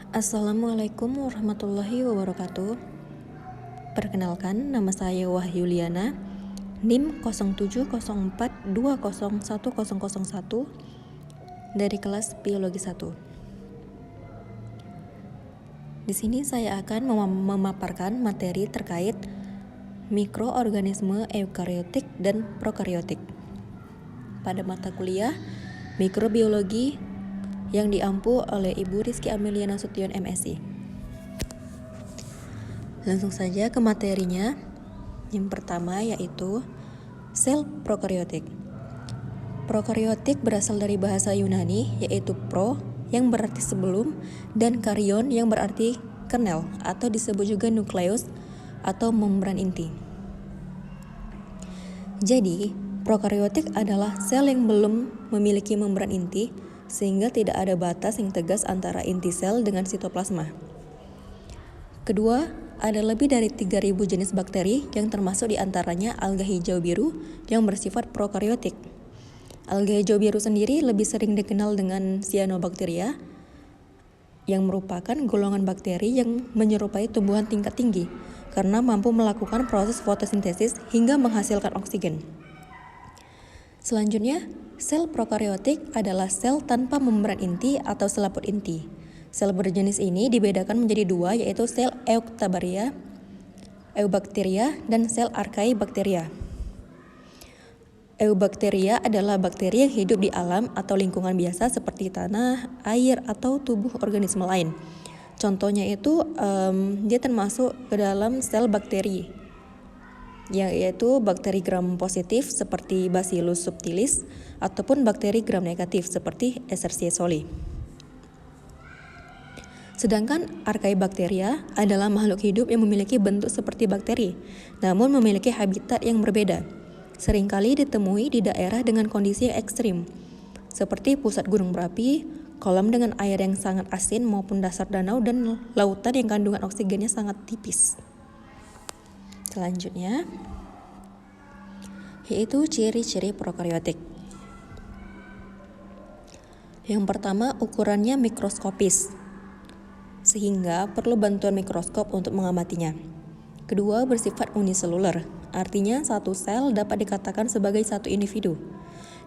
Assalamualaikum warahmatullahi wabarakatuh. Perkenalkan, nama saya Wahyu Liana, NIM 0704201001 dari kelas Biologi 1. Di sini saya akan memaparkan materi terkait mikroorganisme eukariotik dan prokariotik pada mata kuliah mikrobiologi yang diampu oleh Ibu Rizky Amelia Nasution MSI. Langsung saja ke materinya. Yang pertama yaitu sel prokariotik. Prokariotik berasal dari bahasa Yunani yaitu pro yang berarti sebelum dan karion yang berarti kernel atau disebut juga nukleus atau membran inti. Jadi, prokariotik adalah sel yang belum memiliki membran inti sehingga tidak ada batas yang tegas antara inti sel dengan sitoplasma. Kedua, ada lebih dari 3.000 jenis bakteri yang termasuk diantaranya alga hijau biru yang bersifat prokariotik. Alga hijau biru sendiri lebih sering dikenal dengan cyanobacteria yang merupakan golongan bakteri yang menyerupai tumbuhan tingkat tinggi karena mampu melakukan proses fotosintesis hingga menghasilkan oksigen. Selanjutnya, sel prokariotik adalah sel tanpa membran inti atau selaput inti. Sel berjenis ini dibedakan menjadi dua, yaitu sel eubakteria dan sel archaebacteria. Eubakteria adalah bakteri yang hidup di alam atau lingkungan biasa seperti tanah, air, atau tubuh organisme lain. Contohnya itu dia termasuk ke dalam sel bakteri, yaitu bakteri gram positif seperti Bacillus subtilis ataupun bakteri gram negatif seperti Escherichia coli. Sedangkan archaebacteria adalah makhluk hidup yang memiliki bentuk seperti bakteri, namun memiliki habitat yang berbeda. Seringkali ditemui di daerah dengan kondisi yang ekstrim, seperti pusat gunung berapi, kolam dengan air yang sangat asin maupun dasar danau dan lautan yang kandungan oksigennya sangat tipis. Selanjutnya, yaitu ciri-ciri prokariotik. Yang pertama, ukurannya mikroskopis, sehingga perlu bantuan mikroskop untuk mengamatinya. Kedua, bersifat uniseluler, artinya satu sel dapat dikatakan sebagai satu individu.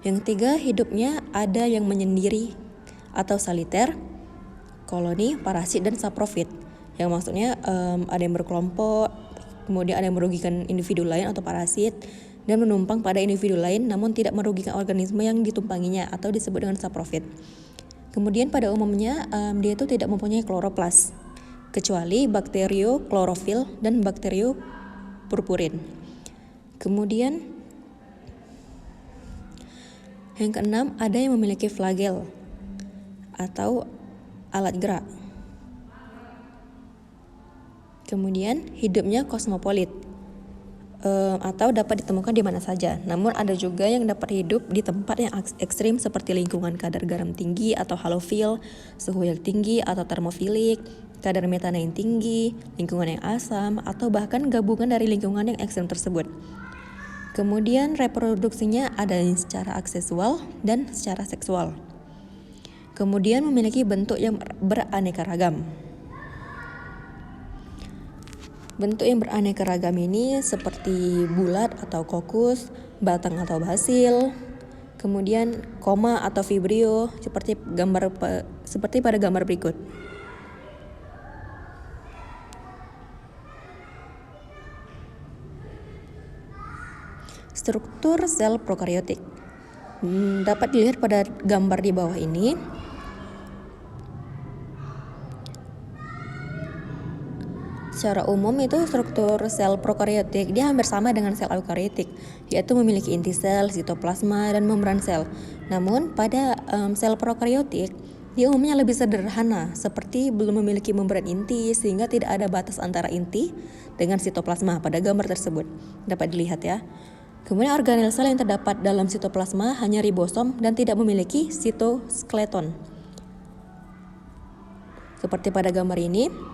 Yang ketiga, hidupnya ada yang menyendiri atau saliter, koloni, parasit, dan saprofit. Yang maksudnya ada yang berkelompok, kemudian ada yang merugikan individu lain atau parasit, dan menumpang pada individu lain namun tidak merugikan organisme yang ditumpanginya atau disebut dengan saprofit. Kemudian pada umumnya dia itu tidak mempunyai kloroplas, kecuali bakterio klorofil dan bakterio purpurin. Kemudian yang keenam, ada yang memiliki flagel atau alat gerak. Kemudian hidupnya kosmopolit atau dapat ditemukan di mana saja. Namun ada juga yang dapat hidup di tempat yang ekstrim seperti lingkungan kadar garam tinggi atau halofil, suhu yang tinggi atau termofilik, kadar metana yang tinggi, lingkungan yang asam, atau bahkan gabungan dari lingkungan yang ekstrim tersebut. Kemudian reproduksinya ada secara aksesual dan secara seksual. Kemudian memiliki bentuk yang beraneka ragam. Bentuk yang beraneka ragam ini seperti bulat atau kokus, batang atau basil, kemudian koma atau vibrio seperti pada gambar berikut. Struktur sel prokariotik dapat dilihat pada gambar di bawah ini. Secara umum itu struktur sel prokariotik dia hampir sama dengan sel eukariotik, yaitu memiliki inti sel, sitoplasma, dan membran sel. Namun pada sel prokariotik dia umumnya lebih sederhana, seperti belum memiliki membran inti sehingga tidak ada batas antara inti dengan sitoplasma pada gambar tersebut. Dapat dilihat ya. Kemudian organel sel yang terdapat dalam sitoplasma hanya ribosom dan tidak memiliki sitoskeleton. Seperti pada gambar ini.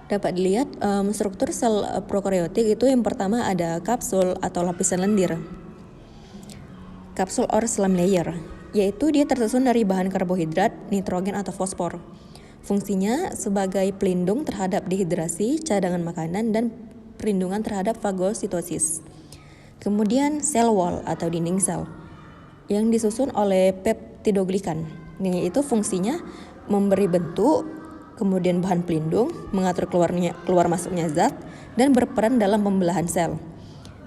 Dapat dilihat struktur sel prokariotik itu yang pertama ada kapsul atau lapisan lendir. Kapsul or slime layer. yaitu dia tersusun dari bahan karbohidrat, nitrogen atau fosfor. Fungsinya sebagai pelindung terhadap dehidrasi, cadangan makanan, dan perlindungan terhadap fagositosis. Kemudian sel wall atau dinding sel yang disusun oleh peptidoglikan, yaitu fungsinya memberi bentuk, kemudian bahan pelindung, mengatur keluar masuknya zat, dan berperan dalam pembelahan sel.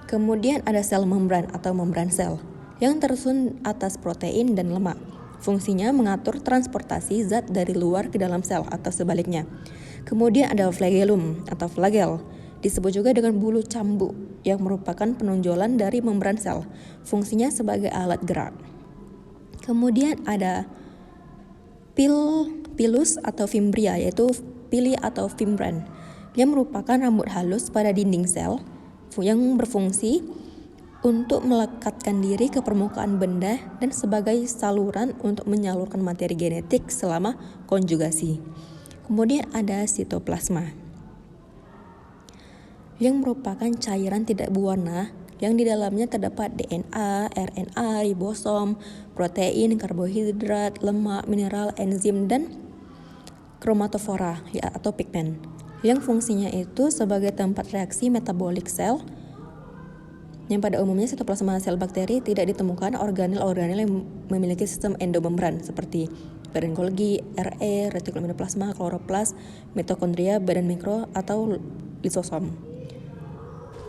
Kemudian ada sel membran atau membran sel yang tersusun atas protein dan lemak. Fungsinya mengatur transportasi zat dari luar ke dalam sel atau sebaliknya. Kemudian ada flagellum atau flagel, disebut juga dengan bulu cambuk, yang merupakan penonjolan dari membran sel. Fungsinya sebagai alat gerak. Kemudian ada pilus atau fimbria, yaitu pili atau fimbran, yang merupakan rambut halus pada dinding sel yang berfungsi untuk melekatkan diri ke permukaan benda dan sebagai saluran untuk menyalurkan materi genetik selama konjugasi. Kemudian ada sitoplasma, yang merupakan cairan tidak berwarna yang di dalamnya terdapat DNA, RNA, ribosom, protein, karbohidrat, lemak, mineral, enzim, dan kromatofora atau pigmen, yang fungsinya itu sebagai tempat reaksi metabolik sel, yang pada umumnya sitoplasma sel bakteri tidak ditemukan organel-organel yang memiliki sistem endomembran seperti badan Golgi, RE, retikulum endoplasma, kloroplas, mitokondria, badan mikro, atau lisosom.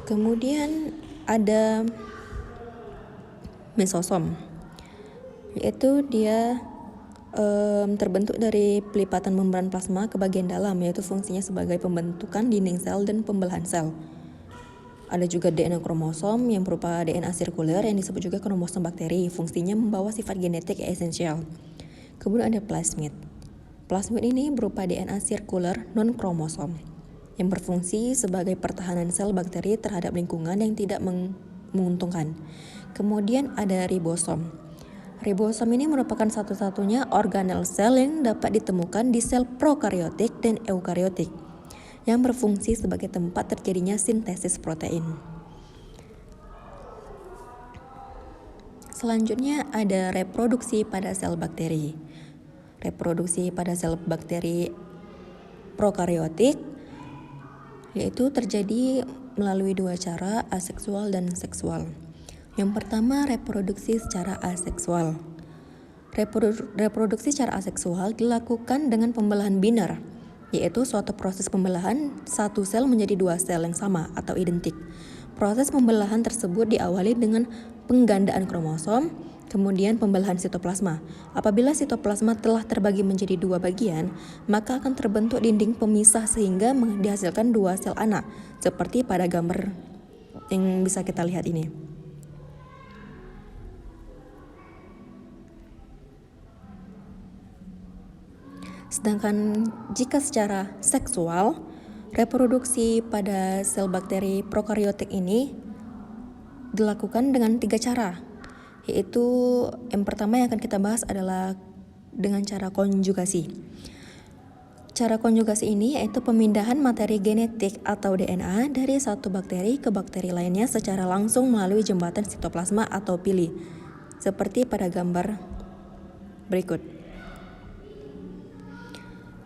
Kemudian ada mesosom, yaitu dia terbentuk dari pelipatan membran plasma ke bagian dalam, yaitu fungsinya sebagai pembentukan dinding sel dan pembelahan sel. Ada juga DNA kromosom yang berupa DNA sirkuler yang disebut juga kromosom bakteri. Fungsinya membawa sifat genetik yang esensial. Kemudian ada plasmid. Plasmid ini berupa DNA sirkuler non-kromosom yang berfungsi sebagai pertahanan sel bakteri terhadap lingkungan yang tidak menguntungkan. Kemudian ada ribosom. Ribosom ini merupakan satu-satunya organel sel yang dapat ditemukan di sel prokariotik dan eukariotik, yang berfungsi sebagai tempat terjadinya sintesis protein. Selanjutnya ada reproduksi pada sel bakteri. Reproduksi pada sel bakteri prokariotik yaitu terjadi melalui dua cara, aseksual dan seksual. Yang pertama, reproduksi secara aseksual. Reproduksi secara aseksual dilakukan dengan pembelahan biner, yaitu suatu proses pembelahan satu sel menjadi dua sel yang sama atau identik. Proses pembelahan tersebut diawali dengan penggandaan kromosom, kemudian pembelahan sitoplasma. Apabila sitoplasma telah terbagi menjadi dua bagian, maka akan terbentuk dinding pemisah sehingga dihasilkan dua sel anak, seperti pada gambar yang bisa kita lihat ini. Sedangkan jika secara seksual, reproduksi pada sel bakteri prokariotik ini dilakukan dengan 3 cara, yaitu yang pertama yang akan kita bahas adalah dengan cara konjugasi. Cara konjugasi ini yaitu pemindahan materi genetik atau DNA dari satu bakteri ke bakteri lainnya secara langsung melalui jembatan sitoplasma atau pili, seperti pada gambar berikut.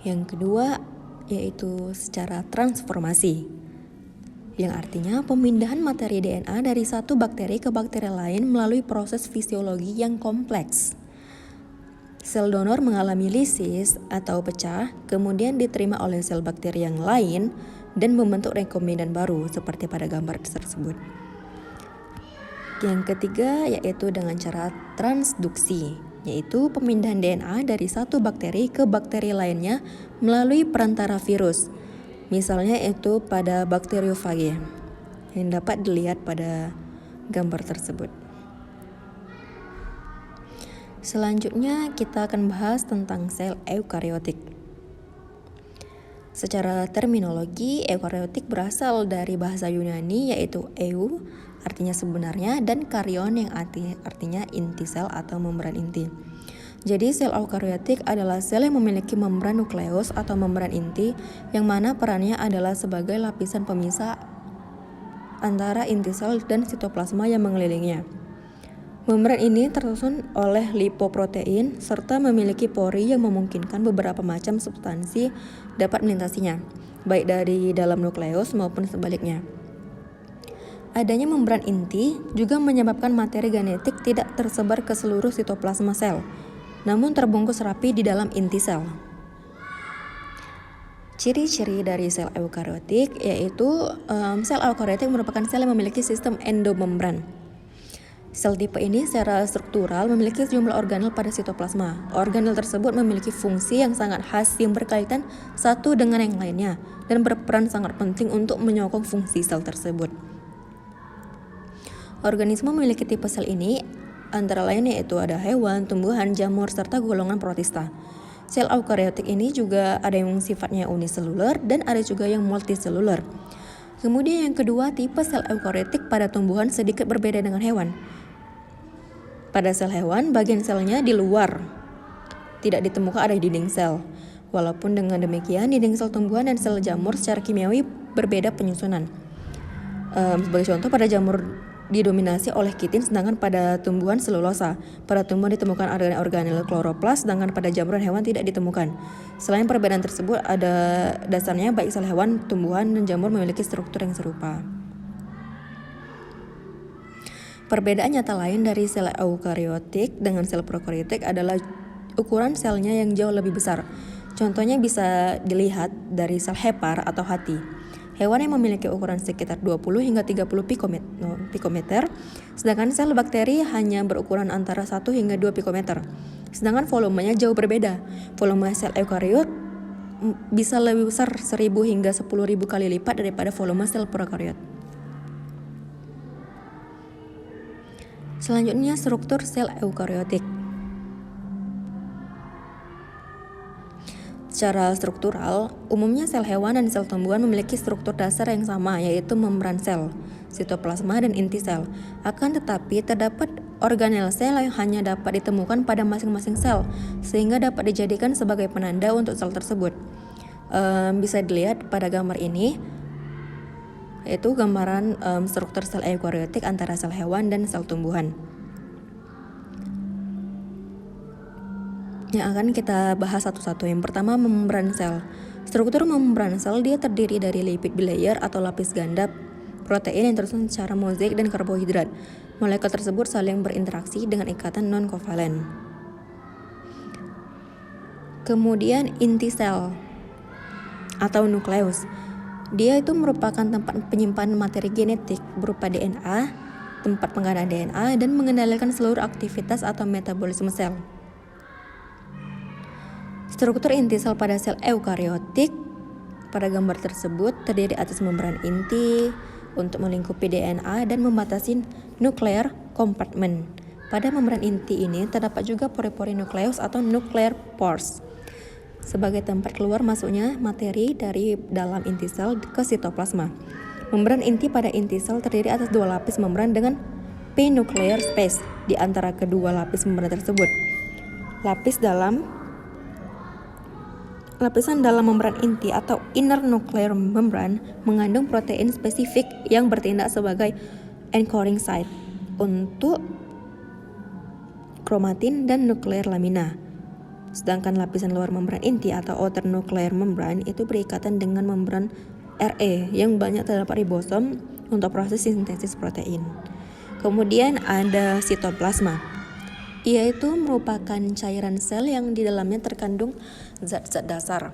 Yang kedua yaitu secara transformasi, yang artinya pemindahan materi DNA dari satu bakteri ke bakteri lain melalui proses fisiologi yang kompleks. Sel donor mengalami lisis atau pecah, kemudian diterima oleh sel bakteri yang lain dan membentuk rekombinan baru seperti pada gambar tersebut. Yang ketiga yaitu dengan cara transduksi, yaitu pemindahan DNA dari satu bakteri ke bakteri lainnya melalui perantara virus. Misalnya itu pada bakteriofagi yang dapat dilihat pada gambar tersebut. Selanjutnya kita akan bahas tentang sel eukariotik. Secara terminologi, eukariotik berasal dari bahasa Yunani yaitu eu, artinya sebenarnya, dan karyon yang artinya inti sel atau membran inti. Jadi sel eukariotik adalah sel yang memiliki membran nukleus atau membran inti, yang mana perannya adalah sebagai lapisan pemisah antara inti sel dan sitoplasma yang mengelilinginya. Membran ini tersusun oleh lipoprotein serta memiliki pori yang memungkinkan beberapa macam substansi dapat melintasinya, baik dari dalam nukleus maupun sebaliknya. Adanya membran inti juga menyebabkan materi genetik tidak tersebar ke seluruh sitoplasma sel, namun terbungkus rapi di dalam inti sel. Ciri-ciri dari sel eukariotik yaitu sel eukariotik merupakan sel yang memiliki sistem endomembran. Sel tipe ini secara struktural memiliki sejumlah organel pada sitoplasma. Organel tersebut memiliki fungsi yang sangat khas yang berkaitan satu dengan yang lainnya dan berperan sangat penting untuk menyokong fungsi sel tersebut. Organisme memiliki tipe sel ini antara lain yaitu ada hewan, tumbuhan, jamur, serta golongan protista. Sel eukariotik ini juga ada yang sifatnya uniseluler dan ada juga yang multiseluler. Kemudian yang kedua, tipe sel eukariotik pada tumbuhan sedikit berbeda dengan hewan. Pada sel hewan, bagian selnya di luar, tidak ditemukan ada dinding sel. Walaupun dengan demikian, dinding sel tumbuhan dan sel jamur secara kimiawi berbeda penyusunan. Sebagai contoh, pada jamur didominasi oleh kitin, sedangkan pada tumbuhan selulosa. Pada tumbuhan ditemukan organel kloroplas, sedangkan pada jamur dan hewan tidak ditemukan. Selain perbedaan tersebut, ada dasarnya baik sel hewan, tumbuhan, dan jamur memiliki struktur yang serupa. Perbedaan nyata lain dari sel eukariotik dengan sel prokariotik adalah ukuran selnya yang jauh lebih besar. Contohnya bisa dilihat dari sel hepar atau hati. Hewan yang memiliki ukuran sekitar 20 hingga 30 pikometer, sedangkan sel bakteri hanya berukuran antara 1 hingga 2 pikometer. Sedangkan volumenya jauh berbeda. Volume sel eukariot bisa lebih besar 1000 hingga 10.000 kali lipat daripada volume sel prokariot. Selanjutnya, struktur sel eukariotik. Secara struktural, umumnya sel hewan dan sel tumbuhan memiliki struktur dasar yang sama, yaitu membran sel, sitoplasma, dan inti sel. Akan tetapi, terdapat organel sel yang hanya dapat ditemukan pada masing-masing sel, sehingga dapat dijadikan sebagai penanda untuk sel tersebut. Bisa dilihat pada gambar ini, yaitu gambaran struktur sel eukariotik antara sel hewan dan sel tumbuhan. Yang akan kita bahas satu-satu. Yang pertama, membran sel. Struktur membran sel dia terdiri dari lipid bilayer atau lapis ganda protein yang tersusun secara mozaik dan karbohidrat. Molekul tersebut saling berinteraksi dengan ikatan non-kovalen. Kemudian inti sel atau nukleus. Dia itu merupakan tempat penyimpanan materi genetik berupa DNA, tempat penggandaan DNA, dan mengendalikan seluruh aktivitas atau metabolisme sel. Struktur inti sel pada sel eukariotik pada gambar tersebut terdiri atas membran inti untuk melingkupi DNA dan membatasi nuclear compartment. Pada membran inti ini terdapat juga pori-pori nukleus atau nuclear pores sebagai tempat keluar masuknya materi dari dalam inti sel ke sitoplasma. Membran inti pada inti sel terdiri atas dua lapis membran dengan p-nuclear space di antara kedua lapis membran tersebut. Lapisan dalam membran inti atau inner nuclear membran mengandung protein spesifik yang bertindak sebagai anchoring site untuk kromatin dan nuklear lamina. Sedangkan lapisan luar membran inti atau outer nuclear membran itu berikatan dengan membran RE yang banyak terdapat ribosom untuk proses sintesis protein. Kemudian ada sitoplasma. Ia itu merupakan cairan sel yang di dalamnya terkandung zat-zat dasar,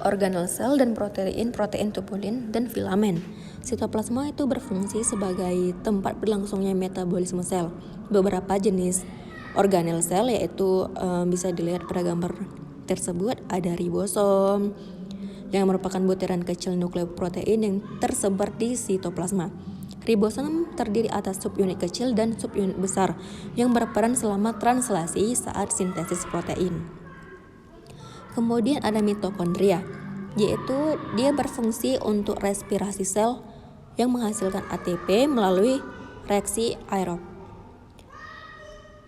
organel sel dan protein tubulin dan filamen. Sitoplasma itu berfungsi sebagai tempat berlangsungnya metabolisme sel. Beberapa jenis organel sel yaitu bisa dilihat pada gambar tersebut ada ribosom yang merupakan butiran kecil nukleoprotein yang tersebar di sitoplasma. Ribosom terdiri atas subunit kecil dan subunit besar yang berperan selama translasi saat sintesis protein. Kemudian ada mitokondria, yaitu dia berfungsi untuk respirasi sel yang menghasilkan ATP melalui reaksi aerob.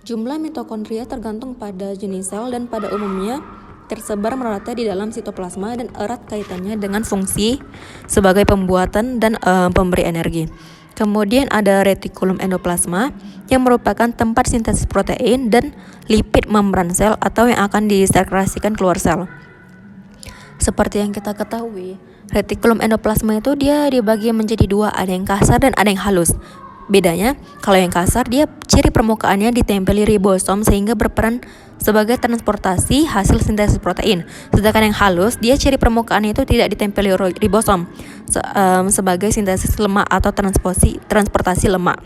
Jumlah mitokondria tergantung pada jenis sel dan pada umumnya tersebar merata di dalam sitoplasma dan erat kaitannya dengan fungsi sebagai pembuatan dan pemberi energi. Kemudian ada retikulum endoplasma yang merupakan tempat sintesis protein dan lipid membran sel atau yang akan disekresikan keluar sel. Seperti yang kita ketahui, retikulum endoplasma itu dia dibagi menjadi dua, ada yang kasar dan ada yang halus. Bedanya, kalau yang kasar dia ciri permukaannya ditempeli ribosom sehingga berperan sebagai transportasi hasil sintesis protein. Sedangkan yang halus, dia ciri permukaannya itu tidak ditempeli ribosom sebagai sintesis lemak atau transportasi lemak.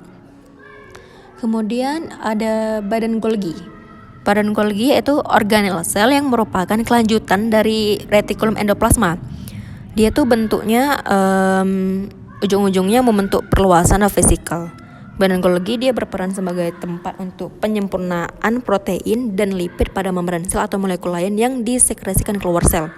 Kemudian ada badan Golgi. Badan Golgi itu organel sel yang merupakan kelanjutan dari retikulum endoplasma. Dia tuh bentuknya ujung-ujungnya membentuk perluasan vesikal. Badan Golgi dia berperan sebagai tempat untuk penyempurnaan protein dan lipid pada membran sel atau molekul lain yang disekresikan keluar sel.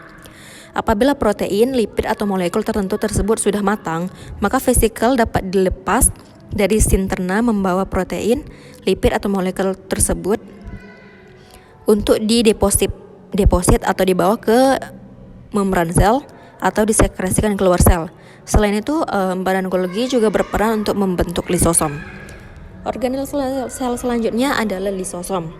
Apabila protein, lipid atau molekul tertentu tersebut sudah matang, maka vesikal dapat dilepas dari sinterna membawa protein, lipid atau molekul tersebut untuk dideposit atau dibawa ke membran sel atau disekresikan keluar sel. Selain itu, badan Golgi juga berperan untuk membentuk lisosom. Organel sel selanjutnya adalah lisosom.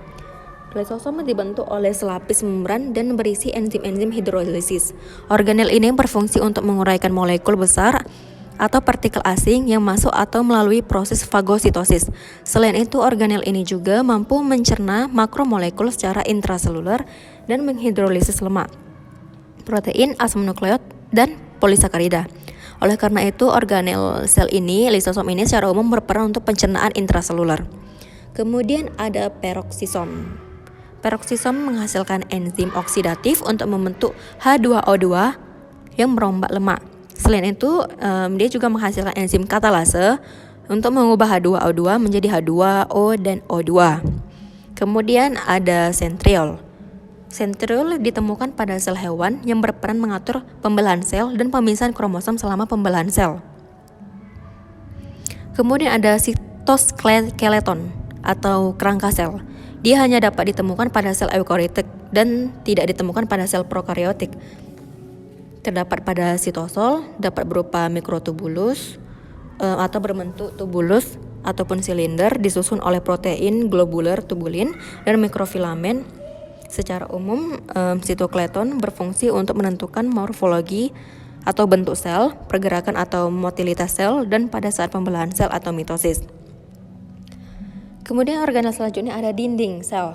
Lisosom dibentuk oleh selapis membran dan berisi enzim-enzim hidrolisis. Organel ini berfungsi untuk menguraikan molekul besar atau partikel asing yang masuk atau melalui proses fagositosis. Selain itu, organel ini juga mampu mencerna makromolekul secara intraseluler dan menghidrolisis lemak, protein, asam nukleot, dan polisakarida. Oleh karena itu, organel sel ini, lisosom ini secara umum berperan untuk pencernaan intraseluler. Kemudian ada peroksisom. Peroksisom menghasilkan enzim oksidatif untuk membentuk H2O2 yang merombak lemak. Selain itu, dia juga menghasilkan enzim katalase untuk mengubah H2O2 menjadi H2O dan O2. Kemudian ada sentriol. Sentriol ditemukan pada sel hewan yang berperan mengatur pembelahan sel dan pemisahan kromosom selama pembelahan sel. Kemudian ada sitoskeleton atau kerangka sel. Dia hanya dapat ditemukan pada sel eukariotik dan tidak ditemukan pada sel prokariotik. Terdapat pada sitosol, dapat berupa mikrotubulus atau berbentuk tubulus ataupun silinder disusun oleh protein globuler tubulin dan mikrofilamen. Secara umum, sitoskeleton berfungsi untuk menentukan morfologi atau bentuk sel, pergerakan atau motilitas sel, dan pada saat pembelahan sel atau mitosis. Kemudian organel selanjutnya ada dinding sel.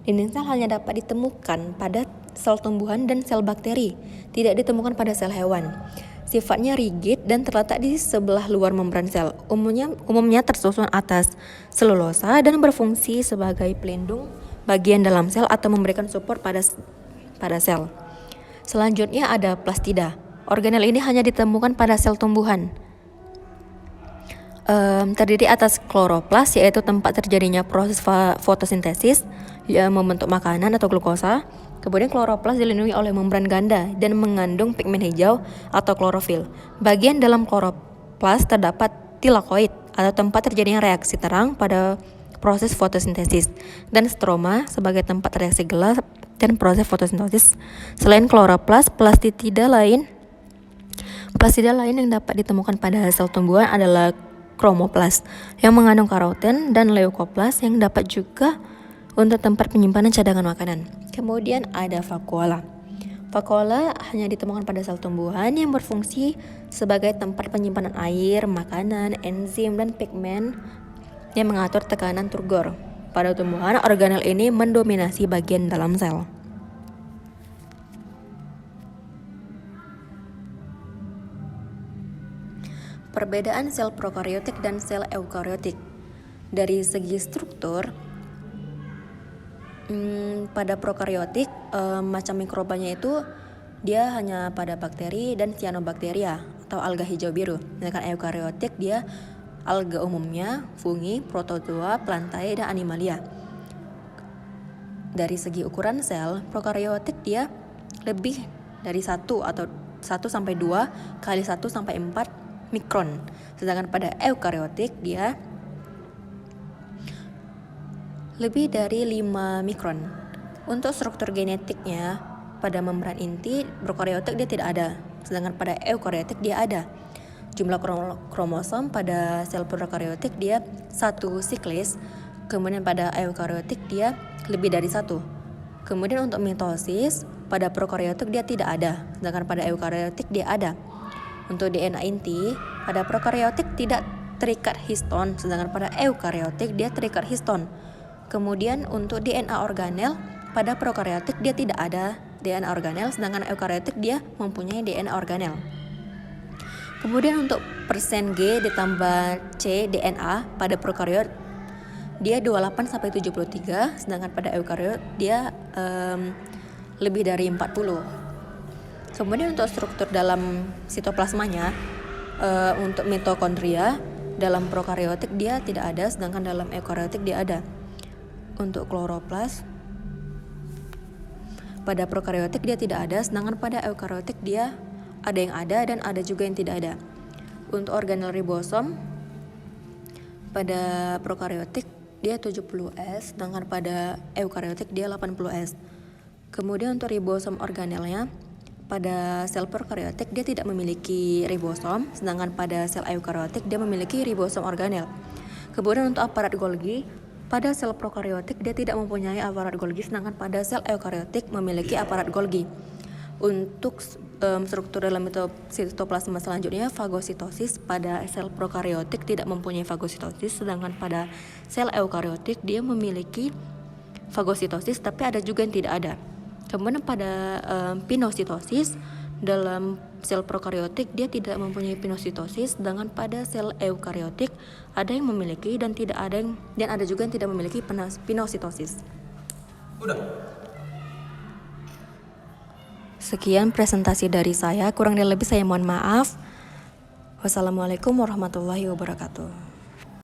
Dinding sel hanya dapat ditemukan pada sel tumbuhan dan sel bakteri, tidak ditemukan pada sel hewan. Sifatnya rigid dan terletak di sebelah luar membran sel. Umumnya tersusun atas selulosa dan berfungsi sebagai pelindung bagian dalam sel atau memberikan support pada sel. Selanjutnya ada plastida. Organel ini hanya ditemukan pada sel tumbuhan. Terdiri atas kloroplas, yaitu tempat terjadinya proses fotosintesis membentuk makanan atau glukosa. Kemudian kloroplas dilindungi oleh membran ganda dan mengandung pigmen hijau atau klorofil. Bagian dalam kloroplas terdapat tilakoid atau tempat terjadinya reaksi terang pada proses fotosintesis, dan stroma sebagai tempat reaksi gelap dan proses fotosintesis. Selain kloroplas, plastida lain yang dapat ditemukan pada sel tumbuhan adalah kromoplas yang mengandung karoten dan leukoplas yang dapat juga untuk tempat penyimpanan cadangan makanan. Kemudian ada vakuola. Vakuola hanya ditemukan pada sel tumbuhan yang berfungsi sebagai tempat penyimpanan air, makanan, enzim, dan pigmen yang mengatur tekanan turgor. Pada tumbuhan, organel ini mendominasi bagian dalam sel. Perbedaan sel prokariotik dan sel eukariotik. Dari segi struktur, pada prokariotik, macam mikrobanya itu dia hanya pada bakteri dan cyanobacteria atau alga hijau biru. Sedangkan eukariotik dia alga umumnya, fungi, protozoa, plantae, dan animalia. Dari segi ukuran sel, prokariotik dia lebih dari 1 atau 1 sampai 2 kali 1 sampai 4 mikron. Sedangkan pada eukariotik dia lebih dari 5 mikron. Untuk struktur genetiknya, pada membran inti prokariotik dia tidak ada, sedangkan pada eukariotik dia ada. jumlah kromosom pada sel prokariotik dia 1 siklis, kemudian pada eukariotik dia lebih dari 1. Kemudian untuk mitosis pada prokariotik dia tidak ada, sedangkan pada eukariotik dia ada. Untuk DNA inti pada prokariotik tidak terikat histon, sedangkan pada eukariotik dia terikat histon. Kemudian untuk DNA organel pada prokariotik dia tidak ada DNA organel, sedangkan eukariotik dia mempunyai DNA organel. Kemudian untuk persen G ditambah C DNA pada prokariot dia 28 sampai 73, sedangkan pada eukariot dia lebih dari 40. Kemudian untuk struktur dalam sitoplasmanya, untuk mitokondria dalam prokariotik dia tidak ada, sedangkan dalam eukariotik dia ada. Untuk kloroplas pada prokariotik dia tidak ada, sedangkan pada eukariotik dia ada yang ada dan ada juga yang tidak ada. Untuk organel ribosom pada prokariotik dia 70S, sedangkan pada eukariotik dia 80S. Kemudian untuk ribosom organelnya pada sel prokariotik dia tidak memiliki ribosom, sedangkan pada sel eukariotik dia memiliki ribosom organel. Kemudian untuk aparat Golgi pada sel prokariotik dia tidak mempunyai aparat Golgi, sedangkan pada sel eukariotik memiliki aparat Golgi. Untuk struktur dalam sitoplasma selanjutnya, fagositosis pada sel prokariotik tidak mempunyai fagositosis, sedangkan pada sel eukariotik dia memiliki fagositosis tapi ada juga yang tidak ada. Kemudian pada pinositosis dalam sel prokariotik dia tidak mempunyai pinositosis, sedangkan pada sel eukariotik ada yang memiliki dan tidak ada dan ada juga yang tidak memiliki pinositosis. Sekian presentasi dari saya, kurang dan lebih saya mohon maaf. Wassalamualaikum warahmatullahi wabarakatuh.